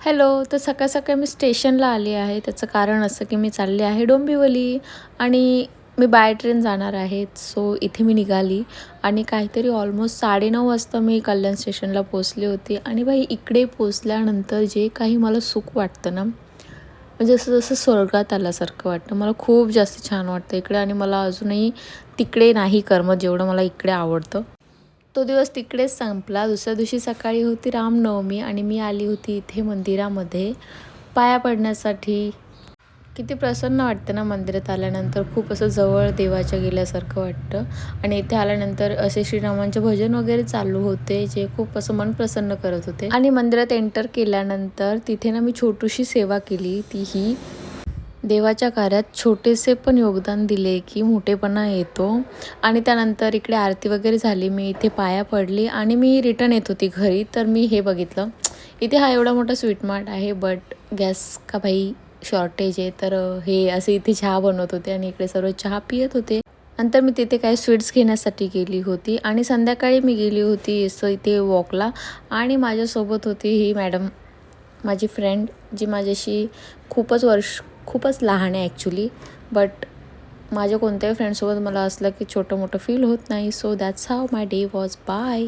Hello. तर सकाळ सकाळी मी स्टेशनला आली आहे. त्याचं कारण असं की मी चालले आहे डोंबिवली आणि मी बाय ट्रेन जाणार आहे. सो इथे मी निघाली आणि काहीतरी ऑलमोस्ट 9:30 वाजता मी कल्याण स्टेशनला पोचले होते. आणि बाई इकडे पोचल्यानंतर जे काही मला सुख वाटतं ना, म्हणजे असं जसं स्वर्गात आल्यासारखं वाटतं. मला खूप जास्त छान वाटतं इकडे आणि मला अजूनही तिकडे नाही करमत जेवढं मला इकडे आवडतं. तो दिवस तिकडेच संपला. दुसऱ्या दिवशी सकाळी होती रामनवमी आणि मी आली होती इथे मंदिरामध्ये पाया पडण्यासाठी. किती प्रसन्न वाटतं ना मंदिरात आल्यानंतर. खूप असं जवळ देवाच्या गेल्यासारखं वाटतं. आणि इथे आल्यानंतर असे श्रीरामांचे भजन वगैरे चालू होते, जे खूप असं मन प्रसन्न करत होते. आणि मंदिरात एंटर केल्यानंतर तिथे ना मी छोटीशी सेवा केली. तीही देवाच्या कार्यात छोटेसे पण योगदान दिले की मोठेपणा येतो. आणि त्यानंतर इकडे आरती वगैरे झाली. मी इथे पाया पडली आणि मी रिटर्न येत होती घरी. तर मी हे बघितलं, इथे हा एवढा मोठा स्वीट मार्ट आहे, बट गॅस का भाई शॉर्टेज आहे. तर हे असे इथे चहा बनवत होते आणि इकडे सर्व चहा पित होते. नंतर मी तिथे काही स्वीट्स घेण्यासाठी गेली होती आणि संध्याकाळी मी गेली होती असं इथे वॉकला. आणि माझ्यासोबत होती ही मॅडम, माझी फ्रेंड, जी माझ्याशी खूपच लहान आहे ॲक्च्युली. बट माझ्या कोणत्याही फ्रेंडसोबत मला असलं की छोटं मोठं फील होत नाही. So that's how my day was. Bye.